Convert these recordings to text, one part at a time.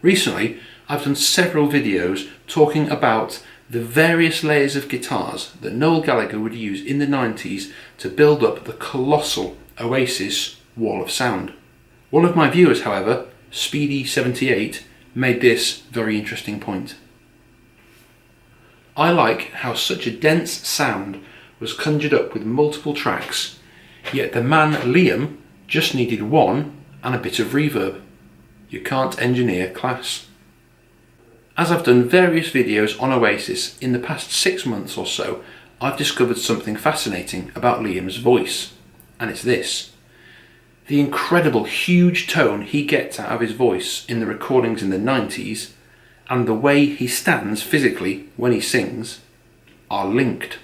Recently, I've done several videos talking about the various layers of guitars that Noel Gallagher would use in the 90s to build up the colossal Oasis wall of sound. One of my viewers, however, Speedy78, made this very interesting point. I like how such a dense sound was conjured up with multiple tracks, yet the man Liam just needed one and a bit of reverb. You can't engineer class. As I've done various videos on Oasis in the past 6 months or so, I've discovered something fascinating about Liam's voice, and it's this. The incredible huge tone he gets out of his voice in the recordings in the 90s and the way he stands physically when he sings are linked.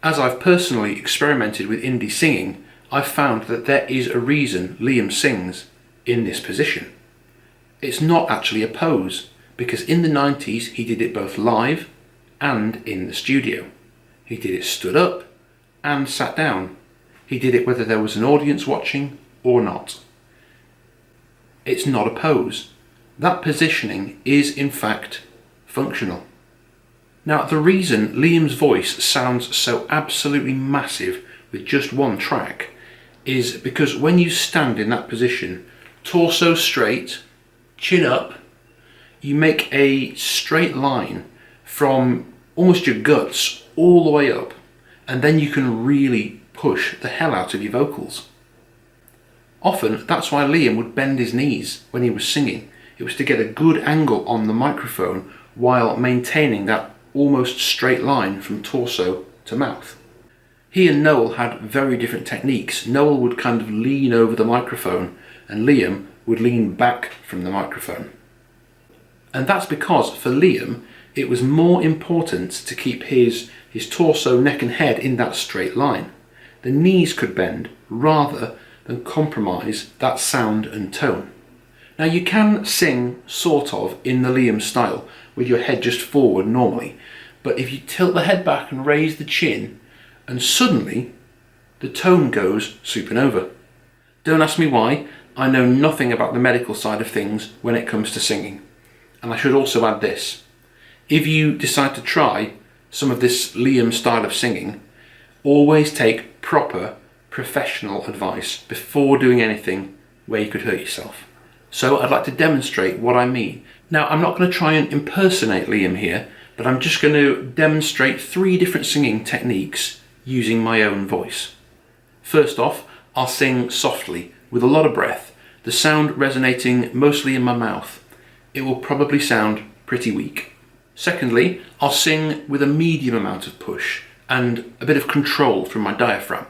As I've personally experimented with indie singing, I've found that there is a reason Liam sings in this position. It's not actually a pose, because in the 90s he did it both live and in the studio. He did it stood up and sat down. He did it whether there was an audience watching or not. It's not a pose. That positioning is in fact functional. Now, the reason Liam's voice sounds so absolutely massive with just one track is because when you stand in that position, torso straight, chin up, you make a straight line from almost your guts all the way up, and then you can really push the hell out of your vocals. Often that's why Liam would bend his knees when he was singing. It was to get a good angle on the microphone while maintaining that almost straight line from torso to mouth. He and Noel had very different techniques. Noel would kind of lean over the microphone and Liam would lean back from the microphone. And that's because for Liam it was more important to keep his torso, neck and head in that straight line. The knees could bend rather than compromise that sound and tone. Now, you can sing sort of in the Liam style with your head just forward normally, but if you tilt the head back and raise the chin, and suddenly the tone goes supernova. Don't ask me why. I know nothing about the medical side of things when it comes to singing. And I should also add this. If you decide to try some of this Liam style of singing, always take proper professional advice before doing anything where you could hurt yourself. So I'd like to demonstrate what I mean. Now, I'm not going to try and impersonate Liam here, but I'm just going to demonstrate 3 different singing techniques using my own voice. First off, I'll sing softly with a lot of breath, the sound resonating mostly in my mouth. It will probably sound pretty weak. Secondly, I'll sing with a medium amount of push and a bit of control from my diaphragm,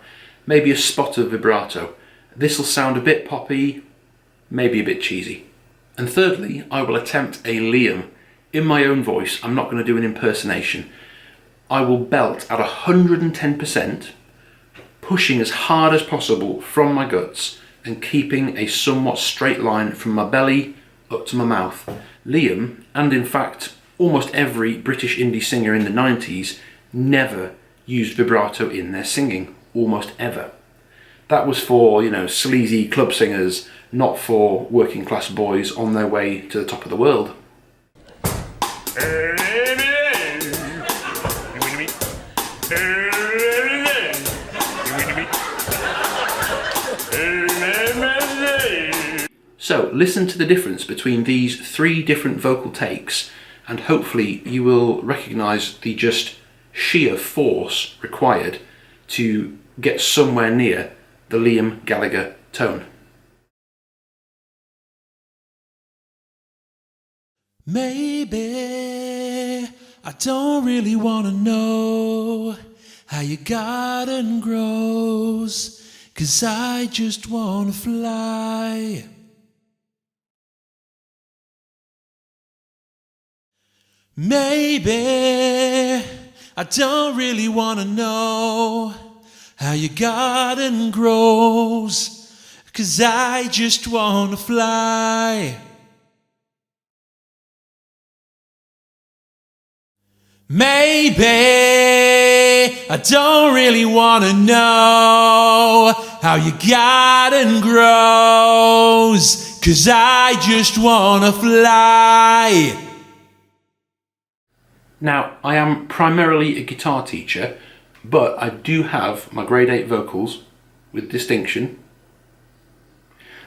maybe a spot of vibrato. This will sound a bit poppy, maybe a bit cheesy. And thirdly, I will attempt a Liam in my own voice. I'm not going to do an impersonation. I will belt at 110%, pushing as hard as possible from my guts and keeping a somewhat straight line from my belly up to my mouth. Liam, and in fact almost every British indie singer in the 90s, never used vibrato in their singing, almost ever. That was for, sleazy club singers, not for working class boys on their way to the top of the world. So listen to the difference between these 3 different vocal takes, and hopefully you will recognise the just sheer force required to get somewhere near the Liam Gallagher tone. Maybe I don't really want to know how your garden grows, 'cause I just want to fly. Maybe I don't really want to know how your garden grows, 'cause I just want to fly. Maybe I don't really want to know how your garden grows, 'cause I just wanna fly. Now, I am primarily a guitar teacher, but I do have my grade 8 vocals with distinction.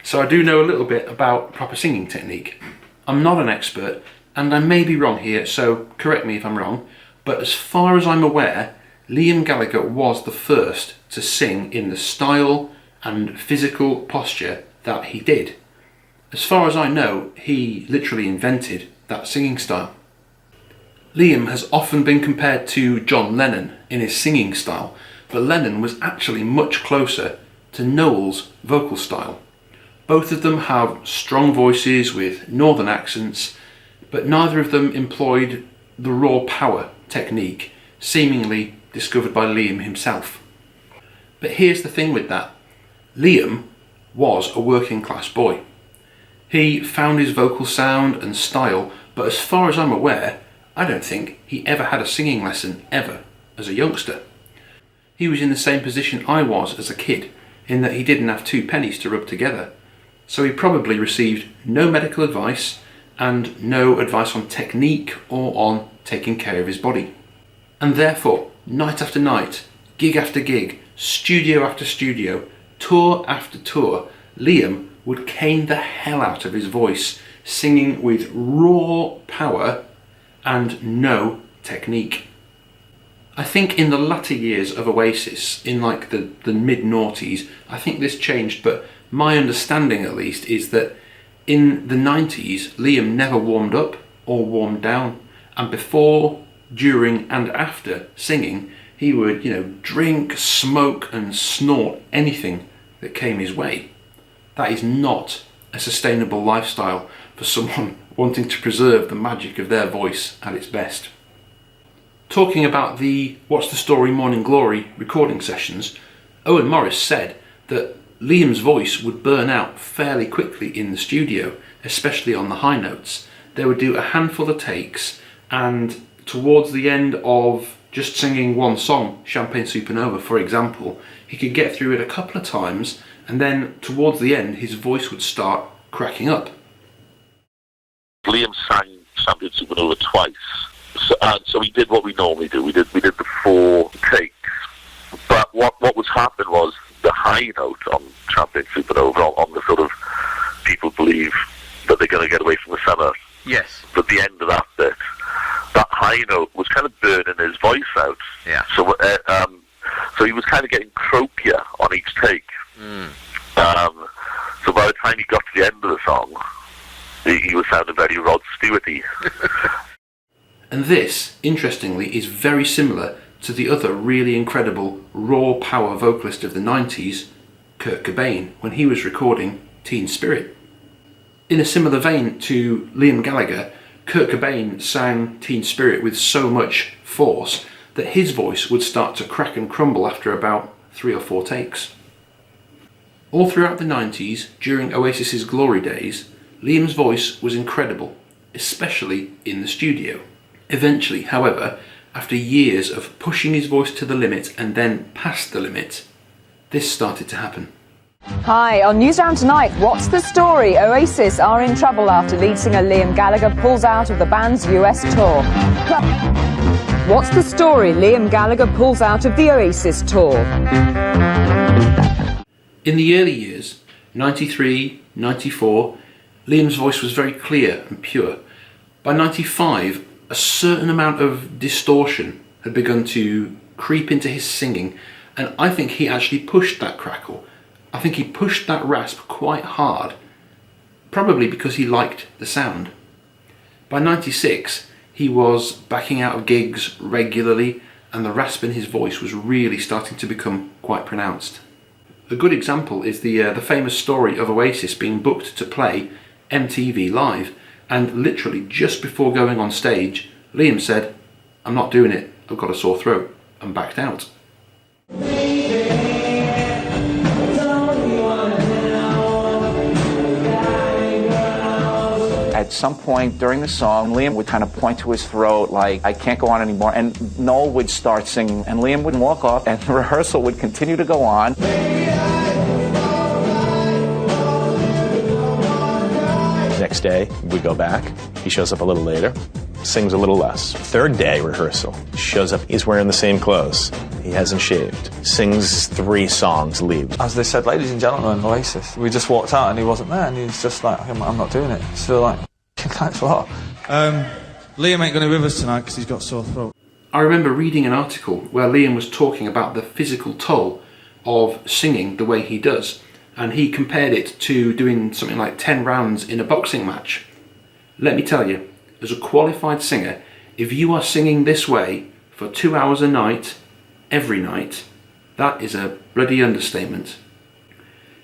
So I do know a little bit about proper singing technique. I'm not an expert, and I may be wrong here, so correct me if I'm wrong, but as far as I'm aware, Liam Gallagher was the first to sing in the style and physical posture that he did. As far as I know, he literally invented that singing style. Liam has often been compared to John Lennon in his singing style, but Lennon was actually much closer to Noel's vocal style. Both of them have strong voices with northern accents, but neither of them employed the raw power technique, seemingly discovered by Liam himself. But here's the thing with that. Liam was a working class boy. He found his vocal sound and style, but as far as I'm aware, I don't think he ever had a singing lesson ever as a youngster. He was in the same position I was as a kid, in that he didn't have 2 pennies to rub together. So he probably received no medical advice and no advice on technique or on taking care of his body. And therefore, night after night, gig after gig, studio after studio, tour after tour, Liam would cane the hell out of his voice, singing with raw power and no technique. I think in the latter years of Oasis, in like the mid-noughties, I think this changed, but my understanding at least is that in the 90s, Liam never warmed up or warmed down, and before, during and after singing, he would, drink, smoke and snort anything that came his way. That is not a sustainable lifestyle for someone wanting to preserve the magic of their voice at its best. Talking about the What's the Story Morning Glory recording sessions, Owen Morris said that Liam's voice would burn out fairly quickly in the studio, especially on the high notes. They would do a handful of takes, and towards the end of just singing one song, Champagne Supernova for example, he could get through it a couple of times, and then towards the end his voice would start cracking up. Liam sang Champagne Supernova twice, so we did what we normally do. We did the 4 takes, but what was happening was the high note on Champagne Supernova, on the sort of people believe that they're going to get away from the summer. Yes. But the end of that bit, that high note was kind of burning his voice out. Yeah. So he was kind of getting croakier on each take. So by the time he got to the end of the song, he was sounding very Rod Stewart-y. And this, interestingly, is very similar to the other really incredible raw power vocalist of the 90s, Kurt Cobain, when he was recording Teen Spirit. In a similar vein to Liam Gallagher, Kurt Cobain sang Teen Spirit with so much force that his voice would start to crack and crumble after about 3 or 4 takes. All throughout the 90s, during Oasis's glory days, Liam's voice was incredible, especially in the studio. Eventually, however, after years of pushing his voice to the limit and then past the limit, this started to happen. Hi, on Newsround tonight, what's the story? Oasis are in trouble after lead singer Liam Gallagher pulls out of the band's US tour. What's the story? Liam Gallagher pulls out of the Oasis tour. In the early years, 93, 94, Liam's voice was very clear and pure. By 95, a certain amount of distortion had begun to creep into his singing, and I think he actually pushed that crackle. I think he pushed that rasp quite hard, probably because he liked the sound. By 96, he was backing out of gigs regularly, and the rasp in his voice was really starting to become quite pronounced. A good example is the famous story of Oasis being booked to play MTV Live, and literally just before going on stage, Liam said, "I'm not doing it, I've got a sore throat," and backed out. At some point during the song, Liam would kind of point to his throat like, "I can't go on anymore," and Noel would start singing, and Liam would walk off, and the rehearsal would continue to go on. Next day, we go back. He shows up a little later, sings a little less. Third day rehearsal, shows up, he's wearing the same clothes. He hasn't shaved. Sings 3 songs, leaves. As they said, ladies and gentlemen, Oasis. We just walked out and he wasn't there, and he's just like, I'm not doing it. So like, thanks a lot. Liam ain't going to be with us tonight because he's got sore throat. I remember reading an article where Liam was talking about the physical toll of singing the way he does, and he compared it to doing something like 10 rounds in a boxing match. Let me tell you, as a qualified singer, if you are singing this way for 2 hours a night, every night, that is a bloody understatement.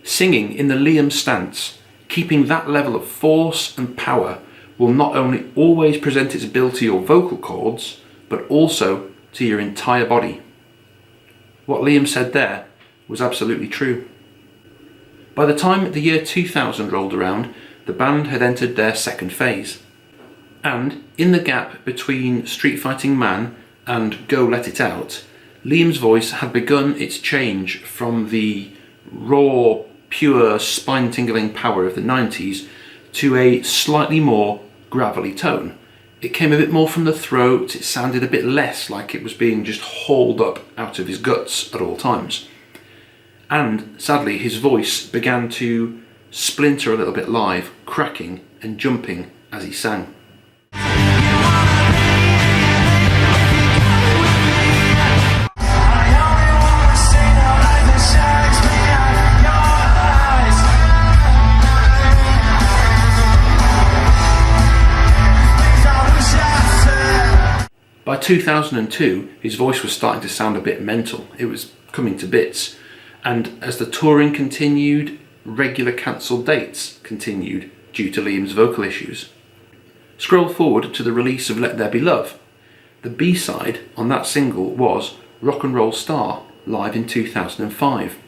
Singing in the Liam stance, keeping that level of force and power, will not only always present its bill to your vocal cords, but also to your entire body. What Liam said there was absolutely true. By the time the year 2000 rolled around, the band had entered their second phase. And in the gap between Street Fighting Man and Go Let It Out, Liam's voice had begun its change from the raw, pure, spine-tingling power of the 90s to a slightly more gravelly tone. It came a bit more from the throat, it sounded a bit less like it was being just hauled up out of his guts at all times. And sadly, his voice began to splinter a little bit live, cracking and jumping as he sang. By 2002, his voice was starting to sound a bit mental. It was coming to bits. And as the touring continued, regular cancelled dates continued due to Liam's vocal issues. Scroll forward to the release of Let There Be Love. The B-side on that single was Rock and Roll Star, live in 2005.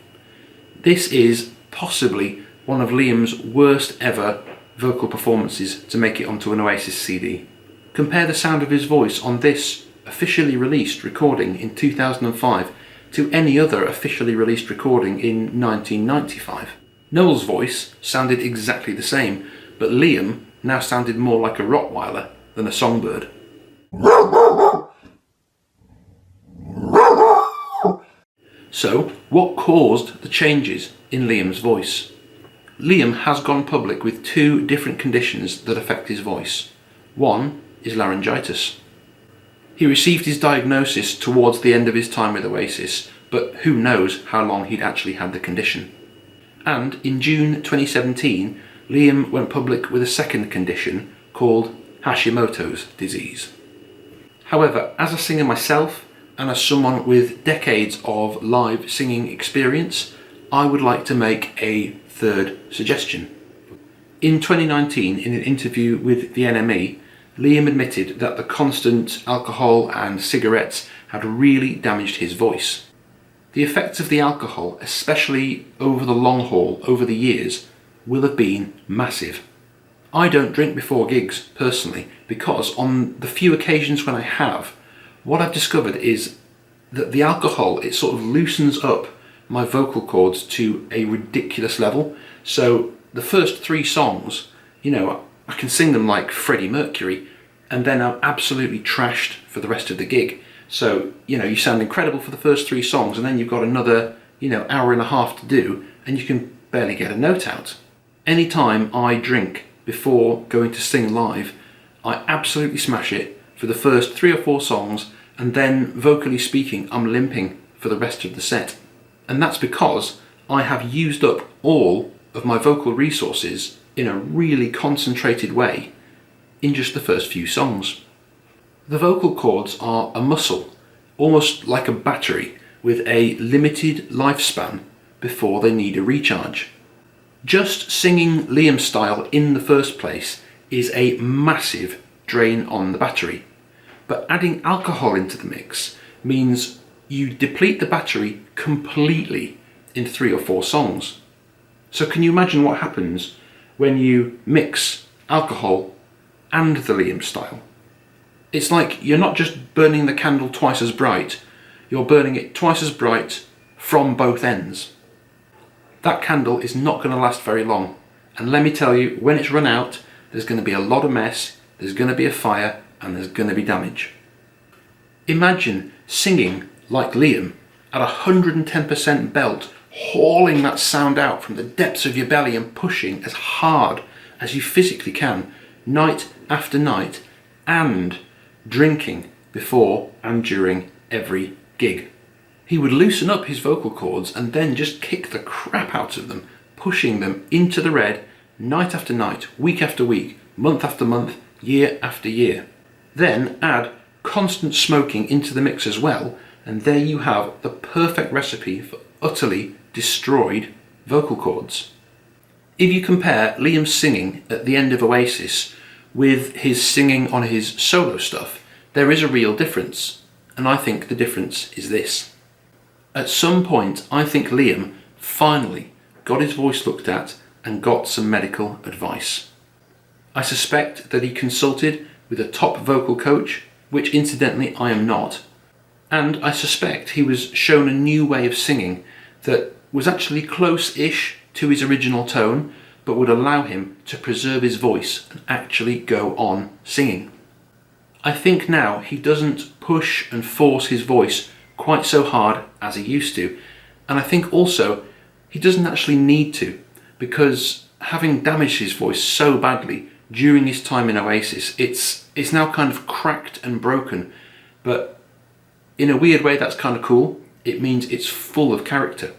This is possibly one of Liam's worst ever vocal performances to make it onto an Oasis CD. Compare the sound of his voice on this officially released recording in 2005 to any other officially released recording in 1995. Noel's voice sounded exactly the same, but Liam now sounded more like a Rottweiler than a songbird. So, what caused the changes in Liam's voice? Liam has gone public with 2 different conditions that affect his voice. One is laryngitis. He received his diagnosis towards the end of his time with Oasis, but who knows how long he'd actually had the condition. And in June 2017, Liam went public with a second condition called Hashimoto's disease. However, as a singer myself, and as someone with decades of live singing experience, I would like to make a third suggestion. In 2019, in an interview with the NME, Liam admitted that the constant alcohol and cigarettes had really damaged his voice. The effects of the alcohol, especially over the long haul, over the years, will have been massive. I don't drink before gigs, personally, because on the few occasions when I have, what I've discovered is that the alcohol, it sort of loosens up my vocal cords to a ridiculous level. So the first 3 songs, I can sing them like Freddie Mercury, and then I'm absolutely trashed for the rest of the gig. So, you sound incredible for the first 3 songs, and then you've got another, hour and a half to do, and you can barely get a note out. Anytime I drink before going to sing live, I absolutely smash it for the first 3 or 4 songs, and then, vocally speaking, I'm limping for the rest of the set. And that's because I have used up all of my vocal resources in a really concentrated way in just the first few songs. The vocal cords are a muscle, almost like a battery, with a limited lifespan before they need a recharge. Just singing Liam style in the first place is a massive drain on the battery, but adding alcohol into the mix means you deplete the battery completely in 3 or 4 songs. So can you imagine what happens when you mix alcohol and the Liam style? It's like you're not just burning the candle twice as bright, you're burning it twice as bright from both ends. That candle is not going to last very long, and let me tell you, when it's run out, there's going to be a lot of mess, there's going to be a fire, and there's going to be damage. Imagine singing like Liam at 110% belt, hauling that sound out from the depths of your belly and pushing as hard as you physically can, night after night, and drinking before and during every gig. He would loosen up his vocal cords and then just kick the crap out of them, pushing them into the red night after night, week after week, month after month, year after year. Then add constant smoking into the mix as well, and there you have the perfect recipe for utterly destroyed vocal cords. If you compare Liam's singing at the end of Oasis with his singing on his solo stuff, there is a real difference, and I think the difference is this. At some point, I think Liam finally got his voice looked at and got some medical advice. I suspect that he consulted with a top vocal coach, which incidentally I am not, and I suspect he was shown a new way of singing that was actually close-ish to his original tone, but would allow him to preserve his voice and actually go on singing. I think now he doesn't push and force his voice quite so hard as he used to, and I think also he doesn't actually need to, because having damaged his voice so badly during his time in Oasis, it's now kind of cracked and broken, but in a weird way that's kind of cool. It means it's full of character.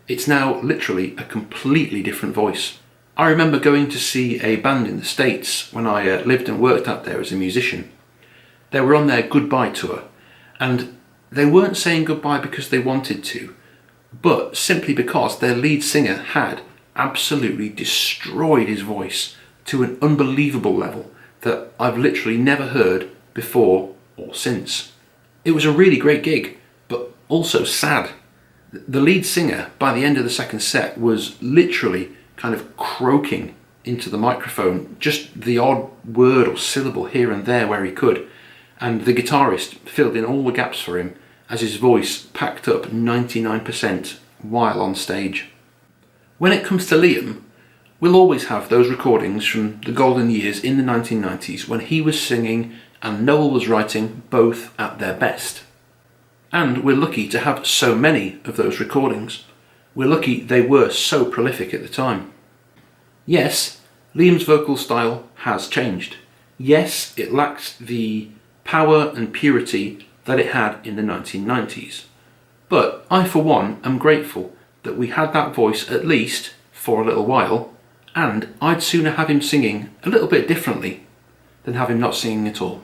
It's now literally a completely different voice. I remember going to see a band in the States when I lived and worked out there as a musician. They were on their goodbye tour, and they weren't saying goodbye because they wanted to, but simply because their lead singer had absolutely destroyed his voice to an unbelievable level that I've literally never heard before or since. It was a really great gig, but also sad. The lead singer, by the end of the second set, was literally kind of croaking into the microphone, just the odd word or syllable here and there where he could, and the guitarist filled in all the gaps for him as his voice packed up 99% while on stage. When it comes to Liam, we'll always have those recordings from the golden years in the 1990s when he was singing and Noel was writing, both at their best. And we're lucky to have so many of those recordings. We're lucky they were so prolific at the time. Yes, Liam's vocal style has changed. Yes, it lacks the power and purity that it had in the 1990s. But I, for one, am grateful that we had that voice at least for a little while, and I'd sooner have him singing a little bit differently than have him not singing at all.